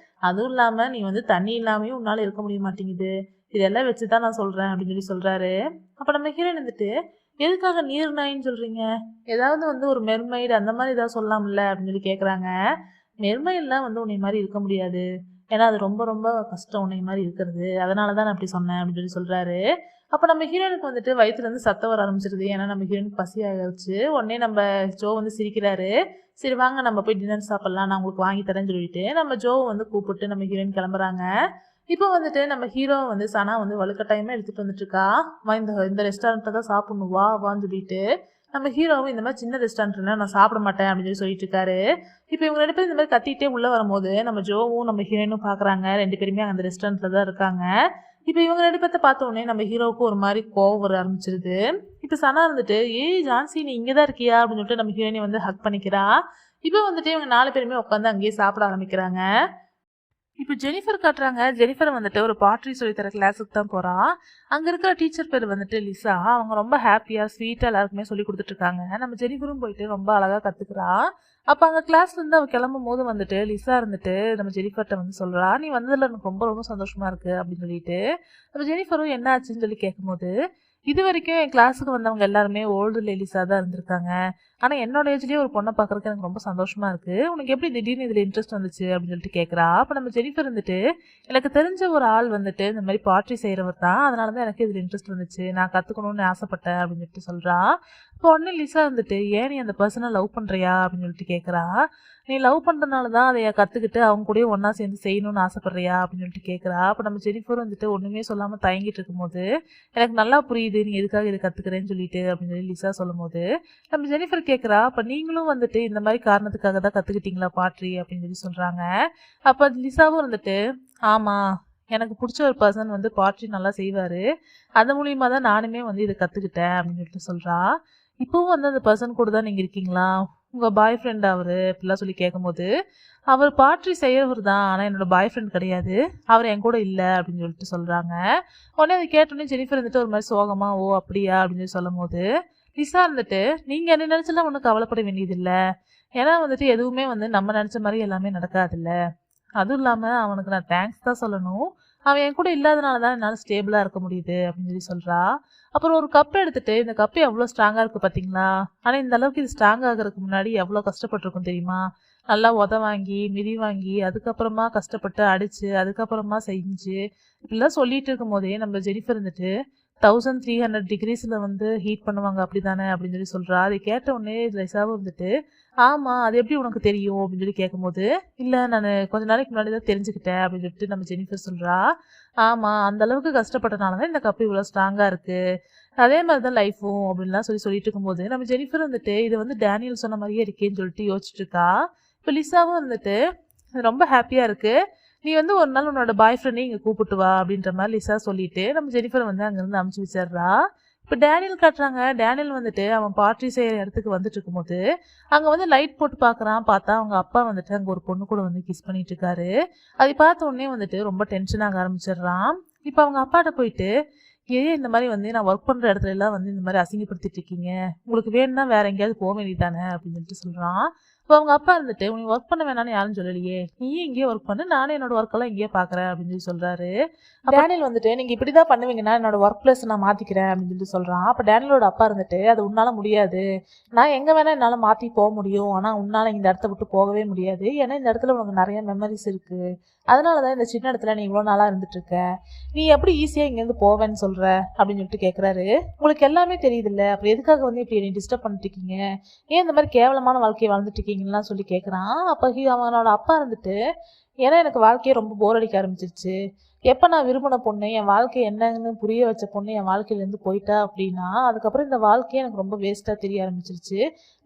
"அதுவும் இல்லாமல் நீ வந்து தண்ணி இல்லாமையும் உன்னால் இருக்க முடிய மாட்டேங்குது. இதெல்லாம் வச்சு தான் நான் சொல்கிறேன்" அப்படின்னு சொல்லி சொல்கிறாரு. அப்போ நம்ம ஹீரோயின் வந்துட்டு, "எதுக்காக நீர்நாயின்னு சொல்கிறீங்க? ஏதாவது வந்து ஒரு மெர்மைடு அந்த மாதிரி ஏதாவது சொல்லலாம்ல" அப்படின்னு சொல்லி கேட்குறாங்க. "மெர்மைடெலாம் வந்து உன்னை மாதிரி இருக்க முடியாது. ஏன்னா அது ரொம்ப ரொம்ப கஷ்டம் உன்னை மாதிரி இருக்கிறது. அதனால தான் நான் அப்படி சொன்னேன்" அப்படின்னு சொல்லி சொல்கிறாரு. அப்போ நம்ம ஹீரோயினுக்கு வந்துட்டு வயிற்றுலேருந்து சத்தம் வர ஆரம்பிச்சிருது. ஏன்னா நம்ம ஹீரோயினுக்கு பசி ஆகிடுச்சு. உடனே நம்ம ஜோ வந்து சிரிக்கிறாரு. "சரி வாங்க நம்ம போய் டின்னர் சாப்பிட்லாம், நான் உங்களுக்கு வாங்கி தரேன்னு" சொல்லிட்டு நம்ம ஜோவை வந்து கூப்பிட்டு நம்ம ஹீரோயின் கிளம்புறாங்க. இப்போ வந்துட்டு நம்ம ஹீரோ வந்து சனா வந்து வலுக்கட்டாயமாக எடுத்துகிட்டு வந்துட்டு இருக்கா. "வா இந்த ரெஸ்டாரண்ட்டில் தான் சாப்பிட்ணும், வா வான்னு" சொல்லிட்டு நம்ம ஹீரோவும் இந்த மாதிரி சின்ன ரெஸ்டாரண்ட்னா நான் சாப்பிட மாட்டேன் அப்படின்னு சொல்லி சொல்லிட்டு இருக்காரு. இப்போ இவங்க 2 பேரும் இந்த மாதிரி கத்திட்டே உள்ளே வரும்போது நம்ம ஜோவும் நம்ம ஹீரோயினும் பார்க்குறாங்க. 2 பேருமே அந்த ரெஸ்டாரண்ட்டில் தான் இருக்காங்க. இப்போ இவங்க 2 பேர்த்த பார்த்த உடனே நம்ம ஹீரோவுக்கு ஒரு மாதிரி கோவம் வர ஆரம்பிச்சிருது. இப்போ சனா இருந்துட்டு, "ஏய் ஜான்சி நீ இங்கே தான் இருக்கியா?" அப்படின்னு சொல்லிட்டு நம்ம ஹீரோயினை வந்து ஹக் பண்ணிக்கிறா. இப்போ வந்துட்டு இவங்க 4 பேருமே உட்காந்து அங்கேயே சாப்பிட ஆரம்பிக்கிறாங்க. இப்போ ஜெனிஃபர் காட்டுறாங்க. ஜெனிஃபர் வந்துட்டு ஒரு பாட்ரி சொல்லித்தர கிளாஸுக்கு தான் போகிறா. அங்கே இருக்கிற டீச்சர் பேர் வந்துட்டு லிசா. அவங்க ரொம்ப ஹாப்பியாக ஸ்வீட்டாக எல்லாருக்குமே சொல்லி கொடுத்துட்ருக்காங்க. நம்ம ஜெனிஃபரும் போயிட்டு ரொம்ப அழகாக கற்றுக்குறா. அப்போ அங்கே கிளாஸ்லேருந்து அவள் கிளம்பும் போது வந்துட்டு லிசா இருந்துட்டு நம்ம ஜெனிஃபர்கிட்ட வந்து சொல்கிறா, "நீ வந்ததில் எனக்கு ரொம்ப ரொம்ப சந்தோஷமாக இருக்குது" அப்படின்னு சொல்லிட்டு. நம்ம ஜெனிஃபரும் என்ன ஆச்சுன்னு சொல்லி கேட்கும்போது, "இது வரைக்கும் என் கிளாஸுக்கு வந்தவங்க எல்லாருமே ஓல்டு லேடிஸாக தான் இருந்திருக்காங்க. ஆனால் என்னோட ஏஜ்லேயே ஒரு பொண்ணை பார்க்குறதுக்கு எனக்கு ரொம்ப சந்தோஷமாக இருக்குது. உனக்கு எப்படி திடீர்னு இதில் இன்ட்ரெஸ்ட் வந்துச்சு" அப்படின்னு சொல்லிட்டு கேட்குறா. அப்போ நம்ம ஜெனிஃபர் இருந்துட்டு, "எனக்கு தெரிஞ்ச ஒரு ஆள் வந்துட்டு இந்த மாதிரி பாட்ரி செய்கிறவர் தான். அதனால தான் எனக்கு இதில் இன்ட்ரெஸ்ட் வந்துச்சு. நான் கற்றுக்கணும்னு ஆசைப்பட்டேன்" அப்படின்னு சொல்லிட்டு சொல்கிறா. இப்போ உடனே லிசா வந்துட்டு, "ஏன் நீ அந்த பர்சனை லவ் பண்ணுறியா?" அப்படின்னு சொல்லிட்டு கேட்குறா. "நீ லவ் பண்ணுறதுனால தான் அதை கற்றுக்கிட்டு அவங்க கூடயே ஒன்றா சேர்ந்து செய்யணும்னு ஆசைப்பட்றியா?" அப்படின்னு சொல்லிட்டு கேட்குறா. அப்போ நம்ம ஜெனிஃபர் வந்துட்டு ஒன்றுமே சொல்லாமல் தயங்கிட்டு இருக்கும்போது, "எனக்கு நல்லா புரியுது நீ எதுக்காக இதை கற்றுக்கிறேன்னு சொல்லிட்டு" அப்படின்னு சொல்லி லிசா சொல்லும்போது, நம்ம ஜெனிஃபர் கேட்குறா, "அப்போ நீங்களும் வந்துட்டு இந்த மாதிரி காரணத்துக்காக தான் கற்றுக்கிட்டீங்களா பாட்ரி?" அப்படின்னு சொல்லி சொல்கிறாங்க. அப்போ லிசாவும் வந்துட்டு, "ஆமாம், எனக்கு பிடிச்ச ஒரு பர்சன் வந்து பாட்ரி நல்லா செய்வார். அது மூலியமாக தான் நானுமே வந்து இதை கற்றுக்கிட்டேன்" அப்படின்னு சொல்லிட்டு சொல்கிறா. "இப்போவும் வந்து அந்த பர்சன் கூட தான் நீங்கள் இருக்கீங்களா? உங்கள் பாய் ஃப்ரெண்ட் அவர்?" அப்படிலாம் சொல்லி கேட்கும்போது, "அவர் பாட்ரி செய்கிறவர் தான், ஆனால் என்னோட பாய் ஃப்ரெண்ட் கிடையாது. அவர் என் கூட இல்லை" அப்படின்னு சொல்லிட்டு சொல்கிறாங்க. உடனே அதை கேட்டோன்னே ஜெனிஃபர் இருந்துட்டு ஒரு மாதிரி சோகமா, "ஓ அப்படியா?" அப்படின்னு சொல்லி சொல்லும் போது லிசா இருந்துட்டு, "நீங்கள் என்ன நினச்செல்லாம் ஒன்றும் கவலைப்பட வேண்டியதில்லை. ஏன்னா வந்துட்டு எதுவுமே வந்து நம்ம நினச்ச மாதிரி எல்லாமே நடக்காதுல்ல. அதுவும் இல்லாமல் அவனுக்கு நான் தேங்க்ஸ் தான் சொல்லணும். அவன் என் கூட இல்லாதனால தான் என்னால் ஸ்டேபிளாக இருக்க முடியுது" அப்படின்னு சொல்லி சொல்கிறா. அப்புறம் ஒரு கப் எடுத்துட்டு, "இந்த கப்பு எவ்வளோ ஸ்ட்ராங்காக இருக்குது பார்த்தீங்களா? ஆனால் இந்த அளவுக்கு இது ஸ்ட்ராங் ஆகிறதுக்கு முன்னாடி எவ்வளோ கஷ்டப்பட்டிருக்கும் தெரியுமா? நல்லா வாங்கி மிதி வாங்கி அதுக்கப்புறமா கஷ்டப்பட்டு அடித்து அதுக்கப்புறமா செஞ்சு" இப்படிலாம் சொல்லிட்டு இருக்கும் போதே நம்ம ஜெனிஃபர் இருந்துட்டு, 1300 டிகிரிஸில் வந்து ஹீட் பண்ணுவாங்க அப்படி தானே அப்படின்னு சொல்லி சொல்கிறா. அதை கேட்ட உடனே லைசாவும் இருந்துட்டு, ஆமாம் அது எப்படி உனக்கு தெரியும் அப்படின்னு சொல்லி கேட்கும்போது, இல்லை நான் கொஞ்ச நாளைக்கு முன்னாடி தான் தெரிஞ்சுக்கிட்டேன் அப்படின்னு சொல்லிட்டு நம்ம ஜெனிஃபர் சொல்கிறா. ஆமாம் அந்த அளவுக்கு கஷ்டப்பட்டனால தான் இந்த கப்பு இவ்வளோ ஸ்ட்ராங்காக இருக்குது, அதே மாதிரி தான் லைஃபும் அப்படின்லாம் சொல்லிட்டு இருக்கும்போது நம்ம ஜெனிஃபர் வந்துட்டு இது வந்து டேனியல் சொன்ன மாதிரியே இருக்கேன்னு சொல்லிட்டு யோசிச்சுட்டு இருக்கா. இப்போ லிசாவும் வந்துட்டு ரொம்ப ஹாப்பியாக இருக்குது, நீ வந்து ஒரு நாள் உன்னோட பாய் ஃப்ரெண்டையும் இங்கே கூப்பிட்டு வா அப்படின்ற மாதிரி லிசா சொல்லிட்டு நம்ம ஜெனிஃபர் வந்து அங்கேருந்து அமுச்சு வச்சிடுறா. இப்போ டேனியல் காட்டுறாங்க. டேனியல் வந்துட்டு அவன் பார்ட்டி செய்கிற இடத்துக்கு வந்துட்டு இருக்கும்போது அங்கே வந்து லைட் போட்டு பார்க்குறான். பார்த்தா அவங்க அப்பா வந்துட்டு அங்கே ஒரு பொண்ணு கூட வந்து கிஸ் பண்ணிட்டு இருக்காரு. அதை பார்த்த உடனே வந்துட்டு ரொம்ப டென்ஷன் ஆக ஆரம்பிச்சிடுறான். இப்போ அவங்க அப்பாட்ட போயிட்டு, ஏன் இந்த மாதிரி வந்து நான் ஒர்க் பண்ணுற இடத்துல எல்லாம் வந்து இந்த மாதிரி அசிங்கப்படுத்திட்டு இருக்கீங்க, உங்களுக்கு வேணும்னா வேற எங்கேயாவது போக வேண்டியதானே அப்படின்னு சொல்லிட்டு சொல்கிறான். இப்போ அவங்க அப்பா இருந்துட்டு, உனக்கு ஒர்க் பண்ண வேணாம்னு யாரும் சொல்லலையே, நீயும் இங்கேயே ஒர்க் பண்ணு, நானும் என்னோட ஒர்க்கெல்லாம் இங்கேயே பார்க்குறேன் அப்படின்னு சொல்லி சொல்கிறாரு. டேனியல் வந்துட்டு, நீங்கள் இப்படி தான் பண்ணுவீங்கன்னா என்னோட ஒர்க் பிளேஸ் நான் மாற்றிக்கிறேன் அப்படின்னு சொல்லி சொல்கிறான். அப்போ டேனியலோட அப்பா இருந்துட்டு, அது உன்னால் முடியாது, நான் எங்கே வேணால் என்னால் மாற்றி போக முடியும், ஆனால் உன்னால் இந்த இடத்த விட்டு போகவே முடியாது, ஏன்னா இந்த இடத்துல உனக்கு நிறைய மெமரிஸ் இருக்குது, அதனால தான் இந்த சின்ன இடத்துல நீ இவ்வளோ நாளாக இருந்துட்டுருக்க, நீ எப்படி ஈஸியாக இங்கேருந்து போவேன்னு சொல்கிற அப்படின்னு சொல்லிட்டு கேட்குறாரு. உங்களுக்கு எல்லாமே தெரியுதுல்ல, அப்புறம் எதுக்காக வந்து இப்படி என்னை டிஸ்டர்ப் பண்ணிட்டு இருக்கீங்க, ஏன் இந்த மாதிரி கேவலமான வாழ்க்கையை வாழ்ந்துட்டு இருக்கீங்கலாம் சொல்லி கேட்குறான். அப்போ அவனோட அப்பா இருந்துட்டு, ஏன்னா எனக்கு வாழ்க்கையை ரொம்ப போர் அடிக்க ஆரம்பிச்சிருச்சு, எப்போ நான் விரும்பின பொண்ணு, என் வாழ்க்கை என்னன்னு புரிய வச்ச பொண்ணு என் வாழ்க்கையிலேருந்து போயிட்டா அப்படின்னா அதுக்கப்புறம் இந்த வாழ்க்கையே எனக்கு ரொம்ப வேஸ்ட்டாக தெரிய ஆரம்பிச்சிருச்சு,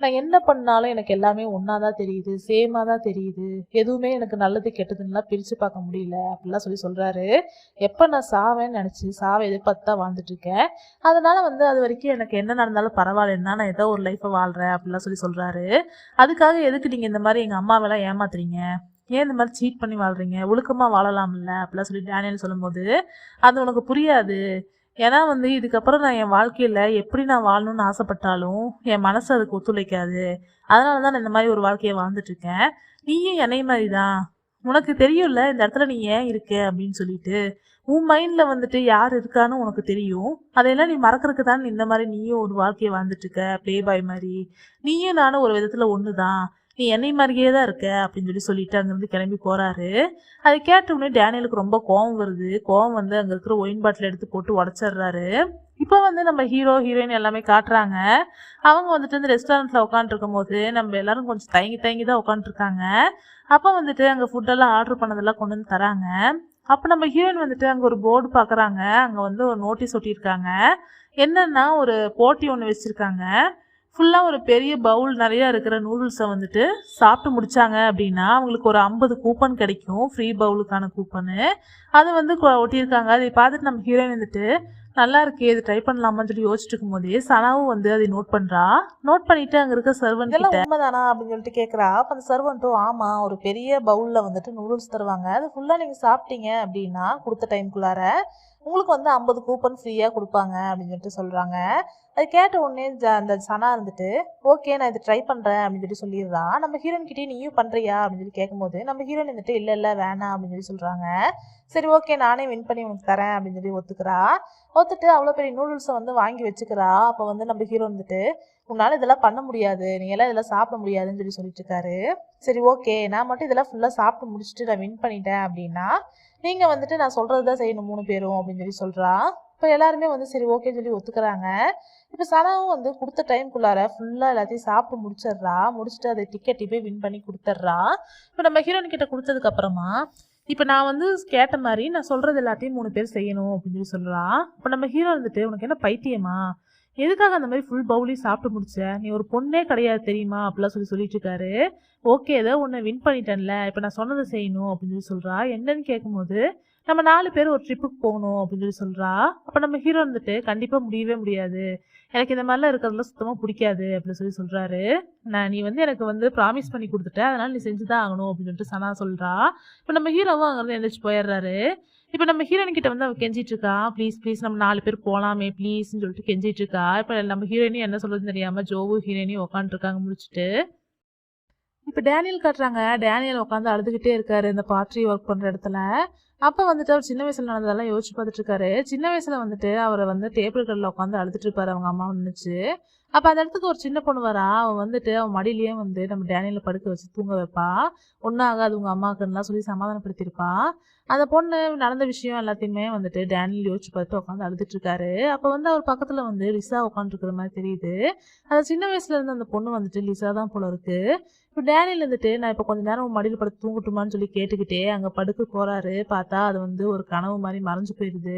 நான் என்ன பண்ணாலும் எனக்கு எல்லாமே ஒன்றா தான் தெரியுது, சேமாக தான் தெரியுது, எதுவுமே எனக்கு நல்லது கெட்டதுன்னெலாம் பிரித்து பார்க்க முடியல அப்படிலாம் சொல்கிறாரு. எப்போ நான் சாவேன்னு நினச்சி சாவை எதிர்பார்த்து தான் வாழ்ந்துட்டுருக்கேன், அதனால் வந்து அது வரைக்கும் எனக்கு என்ன நடந்தாலும் பரவாயில்லன்னா நான் ஏதோ ஒரு லைஃப்பை வாழ்கிறேன் அப்படிலாம் சொல்கிறாரு. அதுக்காக எதுக்கு நீங்கள் இந்த மாதிரி எங்கள் அம்மாவெல்லாம் ஏமாத்துறீங்க, ஏன் இந்த மாதிரி சீட் பண்ணி வாழ்கிறீங்க, ஒழுக்கமாக வாழலாம்ல அப்படிலாம் சொல்லி டேனியல் சொல்லும்போது, அது உனக்கு புரியாது, ஏன்னா வந்து இதுக்கப்புறம் நான் என் வாழ்க்கையில் எப்படி நான் வாழணும்னு ஆசைப்பட்டாலும் என் மனசு அதுக்கு ஒத்துழைக்காது, அதனால தான் நான் இந்த மாதிரி ஒரு வாழ்க்கையை வாழ்ந்துட்டுருக்கேன், நீயும் என்னை மாதிரி தான், உனக்கு தெரியும்ல இந்த இடத்துல நீ ஏன் இருக்க அப்படின்னு சொல்லிட்டு, உன் மைண்டில் வந்துட்டு யார் இருக்கான்னு உனக்கு தெரியும், அதையெல்லாம் நீ மறக்கிறதுக்கு தான் இந்த மாதிரி நீயும் ஒரு வாழ்க்கையை வாழ்ந்துட்டுருக்க ப்ளே பாய் மாதிரி, நீயும் நானும் ஒரு விதத்தில் ஒன்று தான், நீ என்னை மாதிரியே தான் இருக்க அப்படின்னு சொல்லிட்டு அங்கேருந்து கிளம்பி போகிறாரு. அதை கேட்ட உடனே டேனியலுக்கு ரொம்ப கோவம் வருது. கோவம் வந்து அங்கே இருக்கிற ஒயின் பாட்டில் எடுத்து போட்டு உடச்சிட்றாரு. இப்போ வந்து நம்ம ஹீரோ ஹீரோயின் எல்லாமே காட்டுறாங்க. அவங்க வந்துட்டு இந்த ரெஸ்டாரண்ட்டில் உட்காந்துருக்கும் போது நம்ம எல்லாரும் கொஞ்சம் தயங்கி தான் உட்காந்துருக்காங்க. அப்போ வந்துட்டு அங்கே ஃபுட்டெல்லாம் ஆர்டர் பண்ணதெல்லாம் கொண்டு வந்து தராங்க. அப்போ நம்ம ஹீரோயின் வந்துட்டு அங்கே ஒரு போர்டு பார்க்குறாங்க. அங்கே வந்து ஒரு நோட்டீஸ் ஒட்டியிருக்காங்க. என்னன்னா ஒரு போட்டி ஒன்று வச்சுருக்காங்க. ஃபுல்லாக ஒரு பெரிய பவுல் நிறையா இருக்கிற நூடுல்ஸை வந்துட்டு சாப்பிட்டு முடித்தாங்க அப்படின்னா அவங்களுக்கு ஒரு 50 கூப்பன் கிடைக்கும், ஃப்ரீ பவுலுக்கான கூப்பனு. அதை வந்து ஒட்டியிருக்காங்க. அதை பார்த்துட்டு நம்ம ஹீரோயின் வந்துட்டு, நல்லா இருக்கே இது ட்ரை பண்ணலாமான்னு சொல்லி யோசிச்சுட்டு இருக்கும்போதே சனாவும் வந்து அதை நோட் பண்ணுறா. நோட் பண்ணிவிட்டு அங்கே இருக்க சர்வன்ட் கிட்ட உண்மைதானா அப்படின்னு சொல்லிட்டு கேட்குறா. அப்போ அந்த சர்வன்ட்டும், ஆமாம் ஒரு பெரிய பவுலில் வந்துட்டு நூடுல்ஸ் தருவாங்க, அது ஃபுல்லாக நீங்கள் சாப்பிட்டீங்க அப்படின்னா கொடுத்த டைம்குள்ளார உங்களுக்கு வந்து 50 கூப்பன் ஃப்ரீயாக கொடுப்பாங்க அப்படின்னு சொல்லிட்டு சொல்கிறாங்க. அது கேட்ட உடனே அந்த சனா இருந்துட்டு, ஓகே நான் இதை ட்ரை பண்ணுறேன் அப்படின்னு சொல்லிடுறா. நம்ம ஹீரோயின் கிட்டே நீயும் பண்ணுறியா அப்படின்னு சொல்லி கேட்கும்போது நம்ம ஹீரோயின் வந்துட்டு, இல்லை வேணாம் அப்படின்னு சொல்கிறாங்க. சரி ஓகே நானே வின் பண்ணி உனக்கு தரேன் அப்படின்னு சொல்லி ஒத்துக்கிறா. ஒத்துட்டு அவ்வளோ பெரிய நூடுல்ஸை வந்து வாங்கி வச்சுக்கிறா. அப்போ வந்து நம்ம ஹீரோ வந்துட்டு, உன்னால் இதெல்லாம் பண்ண முடியாது, நீ எல்லாம் இதெல்லாம் சாப்பிட முடியாதுன்னு சொல்லிட்டு இருக்காரு. சரி ஓகே நான் மட்டும் இதெல்லாம் ஃபுல்லாக சாப்பிட்டு முடிச்சுட்டு நான் வின் பண்ணிட்டேன் அப்படின்னா நீங்கள் வந்துட்டு நான் சொல்கிறது தான் செய்யணும் 3 பேரும் அப்படின்னு சொல்கிறா. இப்போ எல்லாருமே வந்து சரி ஓகேன்னு சொல்லி ஒத்துக்கிறாங்க. இப்போ சனாவும் வந்து கொடுத்த டைம்குள்ளார ஃபுல்லாக எல்லாத்தையும் சாப்பிட்டு முடிச்சிடுறா. முடிச்சுட்டு அதை டிக்கெட்டை போய் வின் பண்ணி கொடுத்துட்றா. இப்போ நம்ம ஹீரோயின் கிட்ட கொடுத்ததுக்கப்புறமா இப்போ நான் வந்து கேட்ட மாதிரி நான் சொல்கிறது எல்லாத்தையும் 3 பேர் செய்யணும் அப்படின்னு சொல்கிறா. இப்போ நம்ம ஹீரோ வந்துட்டு, உனக்கு என்ன பைத்தியமா, எதுக்காக அந்த மாதிரி ஃபுல் பவுலையும் சாப்பிட்டு முடிச்ச, நீ ஒரு பொண்ணே கிடையாது தெரியுமா அப்படிலாம் சொல்லிட்டு இருக்காரு. ஓகே ஏதோ ஒன்று வின் பண்ணிட்டேன்ல, இப்போ நான் சொன்னதை செய்யணும் அப்படின்னு சொல்கிறா. என்னன்னு கேட்கும்போது நம்ம 4 பேர் ஒரு ட்ரிப்புக்கு போகணும் அப்படின்னு சொல்கிறா. அப்போ நம்ம ஹீரோ வந்துட்டு, கண்டிப்பாக முடியவே முடியாது, எனக்கு இந்த மாதிரிலாம் இருக்கிறதுலாம் சுத்தமாக பிடிக்காது அப்படின்னு சொல்கிறாரு. நீ வந்து எனக்கு வந்து ப்ராமிஸ் பண்ணி கொடுத்துட்ட, அதனால் நீ செஞ்சு தான் ஆகணும் அப்படின்னு சொல்லிட்டு சனா சொல்கிறா. இப்போ நம்ம ஹீரோவும் அங்கேருந்து எழுந்திரிச்சு போயிடுறாரு. இப்போ நம்ம ஹீரோயின் கிட்ட வந்து அவள் கெஞ்சிட்டு இருக்கா, ப்ளீஸ் நம்ம 4 பேர் போகலாமே ப்ளீஸ்ன்னு சொல்லிட்டு கெஞ்சிட்டு இருக்கா. இப்போ நம்ம ஹீரோயினையும் என்ன சொல்கிறதுன்னு தெரியாமல் ஜோவும் ஹீரோயினையும் உட்காந்துருக்காங்க முடிச்சுட்டு. இப்போ டேனியல் காட்டுறாங்க. டேனியல் உட்காந்து அழுதுகிட்டே இருக்காரு இந்த பார்ட்டி ஒர்க் பண்ணுற இடத்துல. அப்போ வந்துட்டு அவர் சின்ன வயசுல நடந்ததெல்லாம் யோசிச்சு பார்த்துட்டு இருக்காரு. சின்ன வயசுல வந்துட்டு அவரை வந்து டேபிள் கடையில் உட்காந்து அழுதுட்டு இருப்பாரு அவங்க அம்மா நினைச்சு. அப்போ அந்த இடத்துக்கு ஒரு சின்ன பொண்ணு வரா. அவன் வந்துட்டு அவன் மடியிலேயே வந்து நம்ம டேனியலை படுக்க வச்சு தூங்க வைப்பா. ஒன்றும் ஆகாது உங்க அம்மாக்குன்னா சொல்லி சமாதானப்படுத்தியிருப்பா. அந்த பொண்ணு நடந்த விஷயம் எல்லாத்தையுமே வந்துட்டு டேனியல் யோசிச்சு பார்த்து உட்காந்து அழுதுட்டு இருக்காரு. அப்போ வந்து அவர் பக்கத்துல வந்து லிசா உட்காந்துருக்கிற மாதிரி தெரியுது. அந்த சின்ன வயசுல இருந்து அந்த பொண்ணு வந்துட்டு லிசா தான் போல இருக்கு. இப்போ டேனியல் வந்துட்டு நான் இப்போ கொஞ்ச நேரம் உன் மடியில் படுத்து தூங்கட்டுமான்னு சொல்லி கேட்டுக்கிட்டே அங்கே படுக்க போறாரு. பார்த்தா அது வந்து ஒரு கனவு மாதிரி மறைஞ்சு போயிடுது.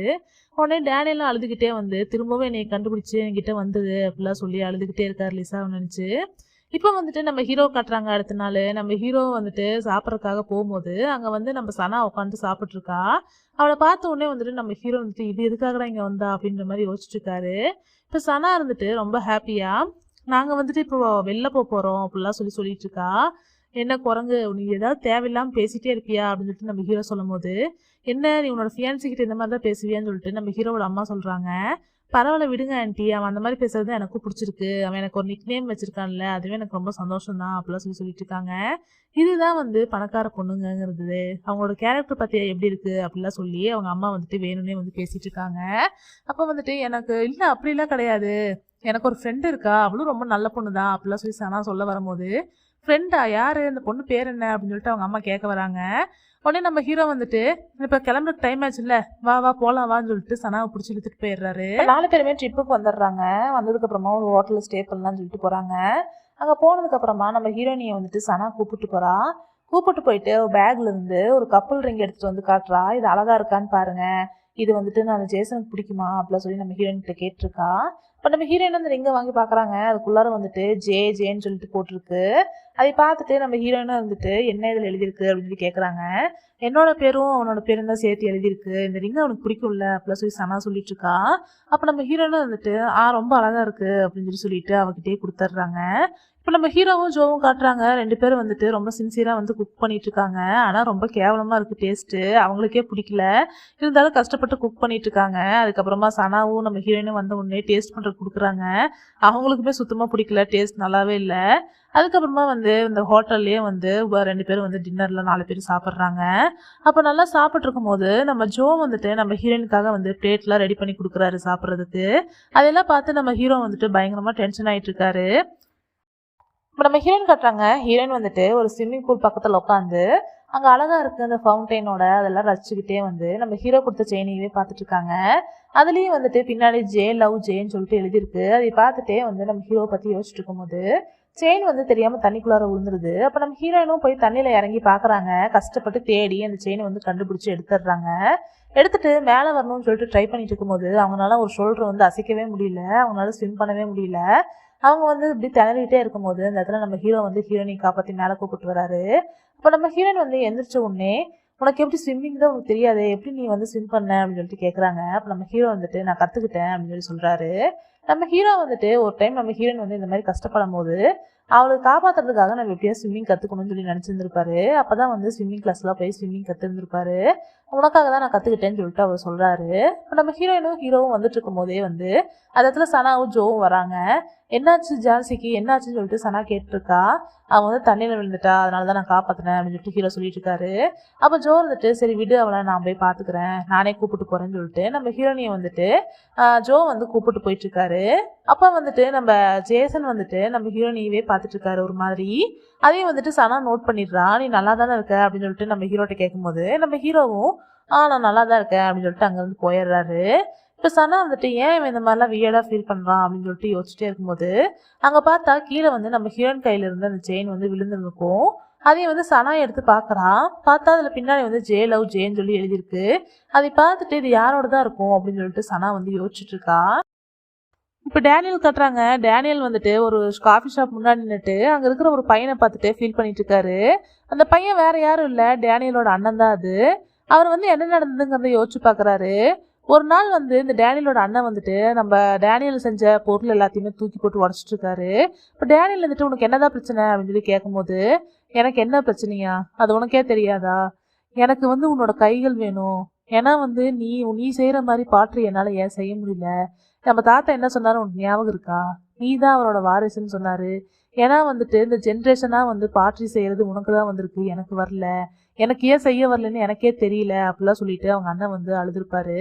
உடனே டேனியலும் அழுதுகிட்டே வந்து திரும்பவும் என்னை கண்டுபிடிச்சு என்கிட்ட வந்துடு அப்படிலாம் சொல்லி அழுதுகிட்டே இருக்காரு லிசாவை நினச்சி. இப்போ வந்துட்டு நம்ம ஹீரோ காட்டுறாங்க. அடுத்த நாள் நம்ம ஹீரோ வந்துட்டு சாப்பிட்றதுக்காக போகும்போது அங்கே வந்து நம்ம சனா உட்காந்து சாப்பிட்ருக்கா. அவளை பார்த்த உடனே வந்துட்டு நம்ம ஹீரோ வந்துட்டு இது எதுக்காகடா இங்கே வந்தா அப்படின்ற மாதிரி யோசிச்சுட்டு இருக்காரு. இப்போ சனா இருந்துட்டு ரொம்ப ஹாப்பியா நாங்கள் வந்துட்டு இப்போ வெளில போகிறோம் அப்படிலாம் சொல்லிட்டு இருக்கா. என்ன குரங்கு நீ ஏதாவது தேவையில்லாமல் பேசிகிட்டே இருப்பியா அப்படின்னு சொல்லிட்டு நம்ம ஹீரோ சொல்லும் போது என்ன நீ உன்னோட ஃபியான்சிக்கிட்ட இந்த மாதிரி தான் பேசுவியான்னு சொல்லிட்டு நம்ம ஹீரோவோட அம்மா சொல்கிறாங்க. பரவாயில்ல விடுங்க ஆண்டி, அவன் அந்த மாதிரி பேசுறது எனக்கும் பிடிச்சிருக்கு. அவன் எனக்கு ஒரு நிக் நேம் வச்சிருக்கான்ல, அதுவே எனக்கு ரொம்ப சந்தோஷம் தான் அப்படிலாம் சொல்லிட்டு இருக்காங்க. இதுதான் வந்து பணக்கார பொண்ணுங்கிறது. அவங்களோட கேரக்டர் பற்றி எப்படி இருக்குது அப்படிலாம் சொல்லி அவங்க அம்மா வந்துட்டு வேணும்னே வந்து பேசிகிட்டு இருக்காங்க. அப்போ வந்துட்டு எனக்கு இல்லை அப்படிலாம் கிடையாது, எனக்கு ஒரு ஃப்ரெண்டு இருக்கா, அவளும் ரொம்ப நல்ல பொண்ணு தான் அப்படிலாம் சொல்லி சனா சொல்ல வரும்போது ஃப்ரெண்டா யாரு இந்த பொண்ணு பேர் என்ன அப்படின்னு சொல்லிட்டு அவங்க அம்மா கேட்க வராங்க. உடனே நம்ம ஹீரோ வந்துட்டு இப்போ கிளம்புறதுக்கு டைம் ஆச்சு இல்லை, வா வா போகலாம் வான்னு சொல்லிட்டு சனாவை பிடிச்சி இழுத்துட்டு போயிடுறாரு. 4 பேருமே ட்ரிப்புக்கு வந்துடுறாங்க. வந்ததுக்கு அப்புறமா ஒரு ஹோட்டலில் ஸ்டே பண்ணலாம்னு சொல்லிட்டு போகிறாங்க. அங்கே போனதுக்கு அப்புறமா நம்ம ஹீரோனியை வந்துட்டு சனா கூப்பிட்டு போகிறா. கூப்பிட்டு போயிட்டு பேக்ல இருந்து ஒரு கப்பல் ரிங் எடுத்துட்டு வந்து காட்டுறா. இது அழகா இருக்கான்னு பாருங்க, இது வந்துட்டு நான் ஜேசனுக்கு பிடிக்குமா அப்படிலாம் சொல்லி நம்ம ஹீரோயின் கிட்ட கேட்டிருக்கா. இப்போ நம்ம ஹீரோயின் வந்து ரிங்கை வாங்கி பார்க்குறாங்க. அதுக்குள்ளார வந்துட்டு ஜேன்னு சொல்லிட்டு போட்டிருக்கு. அதை பார்த்துட்டு நம்ம ஹீரோயினும் வந்துட்டு என்ன இதில் எழுதியிருக்கு அப்படின்னு சொல்லி கேட்குறாங்க. என்னோட பேரும் அவனோட பேரும் தான் சேர்த்து எழுதியிருக்கு, இந்த ரிங்கை அவனுக்கு பிடிக்கும்ல அப்படிலாம் சொல்லி சனா சொல்லிட்டு இருக்கா. அப்போ நம்ம ஹீரோயினும் வந்துட்டு ரொம்ப அழகா இருக்கு அப்படின்னு சொல்லிட்டு அவகிட்டே கொடுத்துட்றாங்க. இப்போ நம்ம ஹீரோவும் ஜோவும் காட்டுறாங்க. 2 பேரும் வந்துட்டு ரொம்ப சின்சியராக வந்து குக் பண்ணிட்டு இருக்காங்க. ஆனால் ரொம்ப கேவலமாக இருக்குது டேஸ்ட்டு, அவங்களுக்கே பிடிக்கல. இருந்தாலும் கஷ்டப்பட்டு குக் பண்ணிட்டு இருக்காங்க. அதுக்கப்புறமா சனாவும் நம்ம ஹீரோயினும் வந்த உடனே டேஸ்ட் பண்ணுறது கொடுக்குறாங்க. அவங்களுக்குமே சுத்தமாக பிடிக்கல, டேஸ்ட் நல்லாவே இல்லை. அதுக்கப்புறமா வந்து இந்த ஹோட்டல்லையே வந்து 2 பேரும் வந்து டின்னரில் 4 பேர் சாப்பிட்றாங்க. அப்போ நல்லா சாப்பிட்டு இருக்கும் போது நம்ம ஜோ வந்துட்டு நம்ம ஹீரோயினுக்காக வந்து பிளேட்லாம் ரெடி பண்ணி கொடுக்குறாரு சாப்பிட்றதுக்கு. அதெல்லாம் பார்த்து நம்ம ஹீரோ வந்துட்டு பயங்கரமாக டென்ஷன் ஆகிட்டு இருக்காரு. இப்போ நம்ம ஹீரோயின் காட்டுறாங்க. ஹீரோயின் வந்துட்டு ஒரு ஸ்விம்மிங் பூல் பக்கத்தில் உட்காந்து அங்கே அழகா இருக்கு அந்த ஃபவுண்டைனோட அதெல்லாம் ரசிச்சுக்கிட்டே வந்து நம்ம ஹீரோ கொடுத்த செயினையவே பார்த்துட்டு இருக்காங்க. அதுலேயும் வந்துட்டு பின்னாடி ஜே லவ் ஜேன்னு சொல்லிட்டு எழுதியிருக்கு. அதை பார்த்துட்டே வந்து நம்ம ஹீரோவை பற்றி யோசிச்சுட்டு இருக்கும்போது செயின் வந்து தெரியாமல் தண்ணிக்குள்ளார விழுந்துருது. அப்போ நம்ம ஹீரோயினும் போய் தண்ணியில் இறங்கி பார்க்குறாங்க. கஷ்டப்பட்டு தேடி அந்த செயினை வந்து கண்டுபிடிச்சி எடுத்துடுறாங்க. எடுத்துட்டு மேலே வரணும்னு சொல்லிட்டு ட்ரை பண்ணிட்டு இருக்கும்போது அவங்களால ஒரு ஷோல்டர் வந்து அசைக்கவே முடியல, அவங்களால ஸ்விம் பண்ணவே முடியல. அவங்க வந்து இப்படி திணறிட்டே இருக்கும்போது அந்த இடத்துல நம்ம ஹீரோ வந்து ஹீரோயினை காப்பாற்றி மேலே கூப்பிட்டு வராரு. இப்போ நம்ம ஹீரோயின் வந்து எந்திரிச்ச உடனே உனக்கு எப்படி ஸ்விம்மிங் தான் உனக்கு தெரியாது, எப்படி நீ வந்து ஸ்விம் பண்ண அப்படின்னு சொல்லிட்டு கேட்குறாங்க. அப்போ நம்ம ஹீரோ வந்துட்டு நான் கற்றுக்கிட்டேன் அப்படின்னு சொல்லி சொல்கிறாரு. நம்ம ஹீரோ வந்துட்டு ஒரு டைம் நம்ம ஹீரோயின் வந்து இந்த மாதிரி கஷ்டப்படும் போது அவளுக்கு காப்பாற்றுறதுக்காக நம்ம எப்படியா ஸ்விம்மிங் கற்றுக்கணும்னு சொல்லி நினச்சிருந்துருப்பாரு. அப்போ தான் வந்து ஸ்விம்மிங் கிளாஸ்லாம் போய் ஸ்விம்மிங் கற்றுருந்துருப்பாரு. உனக்காக தான் நான் கற்றுக்கிட்டேன்னு சொல்லிட்டு அவர் சொல்கிறாரு. இப்போ நம்ம ஹீரோவும் வந்துட்டு இருக்கும் போதே வந்து அந்த இடத்துல சனாவும் ஜோவும் வராங்க. என்னாச்சு ஜான்சிக்கு என்னாச்சுன்னு சொல்லிட்டு சனா கேட்டிருக்கா. அவன் வந்து தண்ணியில் விழுந்துட்டா, அதனால தான் நான் காப்பாற்றினேன் அப்படின்னு சொல்லிட்டு ஹீரோ சொல்லிட்டு இருக்காரு. அப்போ ஜோ வந்துட்டு சரி விடு அவளை நான் போய் பார்த்துக்கிறேன், நானே கூப்பிட்டு போகிறேன்னு சொல்லிட்டு நம்ம ஹீரோனியை வந்துட்டு ஜோ வந்து கூப்பிட்டு போயிட்டு இருக்காரு. அப்போ வந்துட்டு நம்ம ஜேசன் வந்துட்டு நம்ம ஹீரோனியவே பார்த்துட்டு இருக்காரு ஒரு மாதிரி. அதையும் வந்துட்டு சனா நோட் பண்ணிடுறா. நீ நல்லா தானே இருக்க அப்படின்னு சொல்லிட்டு நம்ம ஹீரோட்ட கேட்கும்போது நம்ம ஹீரோவும் நான் நல்லா தான் இருக்கேன் அப்படின்னு சொல்லிட்டு அங்கேருந்து போயிடுறாரு. இப்போ சனா வந்துட்டு ஏன் இவன் இந்த மாதிரிலாம் வியர்டாக ஃபீல் பண்ணுறான் அப்படின்னு சொல்லிட்டு யோசிச்சுட்டே இருக்கும்போது அங்கே பார்த்தா கீழே வந்து நம்ம ஹீரோயின் கையில் இருந்து அந்த செயின் வந்து விழுந்துருக்கும். அதையும் வந்து சனா எடுத்து பார்க்குறான். பார்த்தா அதில் பின்னாடி வந்து ஜே லவ் ஜேன்னு சொல்லி எழுதியிருக்கு. அதை பார்த்துட்டு இது யாரோட தான் இருக்கும் அப்படின்னு சொல்லிட்டு சனா வந்து யோசிச்சுட்டு இருக்கா. இப்போ டேனியல் கட்டுறாங்க. டேனியல் வந்துட்டு ஒரு காஃபி ஷாப் முன்னாடி நின்றுட்டு அங்கே இருக்கிற ஒரு பையனை பார்த்துட்டு ஃபீல் பண்ணிட்டு இருக்காரு. அந்த பையன் வேற யாரும் இல்லை, டேனியலோட அண்ணன் தான் அது. அவர் வந்து என்ன நடந்ததுங்கிறத யோசிச்சு பார்க்குறாரு. ஒரு நாள் வந்து இந்த டேனியலோட அண்ணன் வந்துட்டு நம்ம டேனியல் செஞ்ச பொருள் எல்லாத்தையுமே தூக்கி போட்டு உடச்சிட்டு இருக்காரு. இப்போ டேனியல் வந்துட்டு உனக்கு என்னதான் பிரச்சனை அப்படின்னு சொல்லி கேட்கும்போது எனக்கு என்ன பிரச்சனையா, அது உனக்கே தெரியாதா, எனக்கு வந்து உன்னோட கைகள் வேணும். ஏன்னா வந்து நீ செய்கிற மாதிரி பாட்டு என்னால் ஏன் செய்ய முடியல, நம்ம தாத்தா என்ன சொன்னாலும் உனக்கு ஞாபகம் இருக்கா, நீ தான் அவரோட வாரிசுன்னு சொன்னாரு. ஏன்னா வந்துட்டு இந்த ஜென்ரேஷனா வந்து பார்ட்டி செய்யறது உனக்கு தான் வந்திருக்கு, எனக்கு வரல. எனக்கு ஏன் செய்ய வரலன்னு எனக்கே தெரியல அப்படிலாம் சொல்லிட்டு அவங்க அண்ணன் வந்து அழுதுருப்பாரு.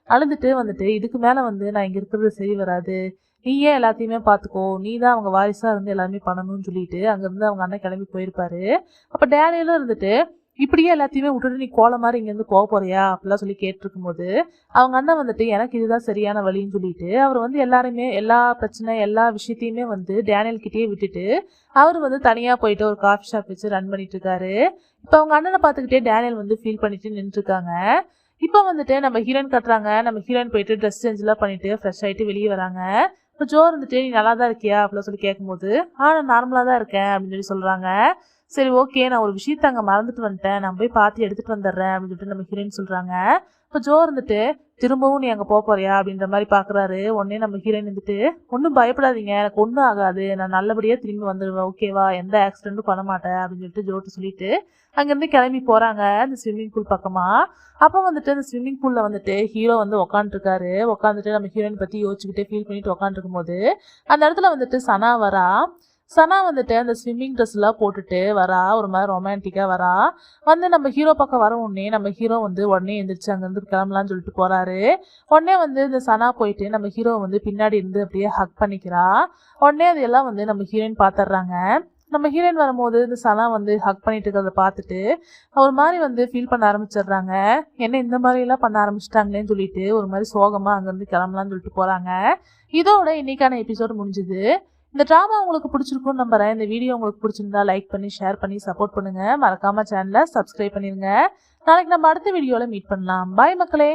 அழுதுட்டு வந்துட்டு இதுக்கு மேல வந்து நான் இங்க இருக்கிறது சரி வராது, நீ ஏன் எல்லாத்தையுமே பார்த்துக்கோ, நீ தான் அவங்க வாரிசா இருந்து எல்லாமே பண்ணணும்னு சொல்லிட்டு அங்கிருந்து அவங்க அண்ணன் கிளம்பி போயிருப்பாரு. அப்ப டேனியலும் இருந்துட்டு இப்படியே எல்லாத்தையுமே விட்டுட்டு நீ கோல மாதிரி இங்கேருந்து போக போறியா அப்படிலாம் சொல்லி கேட்டிருக்கும் போது அவங்க அண்ணன் வந்துட்டு எனக்கு இதுதான் சரியான வழின்னு சொல்லிட்டு அவர் வந்து எல்லாருமே எல்லா பிரச்சனை எல்லா விஷயத்தையுமே வந்து டேனியல் கிட்டேயே விட்டுட்டு அவர் வந்து தனியா போயிட்டு ஒரு காஃபி ஷாப் வச்சு ரன் பண்ணிட்டு இருக்காரு. இப்போ அவங்க அண்ணனை பார்த்துக்கிட்டே டேனியல் வந்து ஃபீல் பண்ணிட்டு நின்று இருக்காங்க. இப்போ வந்துட்டு நம்ம ஹீரோயின் கட்டுறாங்க. நம்ம ஹீரோயின் போயிட்டு ட்ரெஸ் சேஞ்ச்லாம் பண்ணிட்டு ஃப்ரெஷ் ஆகிட்டு வெளியே வராங்க. இப்போ ஜோ இருந்துட்டு நீ நல்லா தான் இருக்கியா அப்படிலாம் சொல்லி கேட்கும்போது நான் நார்மலாக தான் இருக்கேன் அப்படின்னு சொல்லி சொல்கிறாங்க. சரி ஓகே, நான் ஒரு விஷயத்த அங்கே மறந்துட்டு வந்துட்டேன், நான் போய் பார்த்து எடுத்துகிட்டு வந்துடுறேன் அப்படின்னு சொல்லிட்டு நம்ம ஹீரோயின் சொல்கிறாங்க. இப்போ ஜோ இருந்துட்டு திரும்பவும் நீ அங்கே போக போறியா அப்படின்ற மாதிரி பார்க்குறாரு. உடனே நம்ம ஹீரோயின் இருந்துட்டு ஒன்றும் பயப்படாதீங்க, எனக்கு ஒன்றும் ஆகாது, நான் நல்லபடியாக திரும்பி வந்துடுவேன், ஓகேவா, எந்த ஆக்சிடென்ட்டும் பண்ண மாட்டேன் அப்படின்னு சொல்லிட்டு ஜோட்டு சொல்லிட்டு அங்கேருந்து கிளம்பி போகிறாங்க அந்த ஸ்விம்மிங் பூல் பக்கமாக. அப்போ வந்துட்டு அந்த ஸ்விம்மிங் பூலில் வந்துட்டு ஹீரோ வந்து உட்காந்துருக்காரு. உட்காந்துட்டு நம்ம ஹீரோயின் பற்றி யோசிச்சுக்கிட்டே ஃபீல் பண்ணிட்டு உட்காந்துருக்கும் போது அந்த இடத்துல வந்துட்டு சனா வரா. சனா வந்துட்டு அந்த ஸ்விம்மிங் ட்ரெஸ்லாம் போட்டுட்டு வரா, ஒரு மாதிரி ரொமான்டிக்காக வரா. வந்து நம்ம ஹீரோ பக்கம் வர உடனே நம்ம ஹீரோ வந்து உடனே எந்திரிச்சு அங்கேருந்து கிளம்பலான்னு சொல்லிட்டு போகிறாரு. உடனே வந்து இந்த சனா போயிட்டு நம்ம ஹீரோ வந்து பின்னாடி இருந்து அப்படியே ஹக் பண்ணிக்கிறா. உடனே அதையெல்லாம் வந்து நம்ம ஹீரோயின் பார்த்துட்றாங்க. நம்ம ஹீரோயின் வரும்போது இந்த சனா வந்து ஹக் பண்ணிட்டு இருக்கிறத பார்த்துட்டு ஒரு மாதிரி வந்து ஃபீல் பண்ண ஆரம்பிச்சிடுறாங்க. என்ன இந்த மாதிரிலாம் பண்ண ஆரம்பிச்சிட்டாங்களேன்னு சொல்லிட்டு ஒரு மாதிரி சோகமாக அங்கேருந்து கிளம்பலான்னு சொல்லிட்டு போகிறாங்க. இதோட இன்னைக்கான எபிசோடு முடிஞ்சுது. இந்த ட்ராமா உங்களுக்கு பிடிச்சிருக்கும்னு நம்புறேன். இந்த வீடியோ உங்களுக்கு பிடிச்சிருந்தா லைக் பண்ணி ஷேர் பண்ணி சப்போர்ட் பண்ணுங்க. மறக்காம சேனலை சப்ஸ்கிரைப் பண்ணிருங்க. நாளைக்கு நம்ம அடுத்த வீடியோவில் மீட் பண்ணலாம். பாய் மக்களே.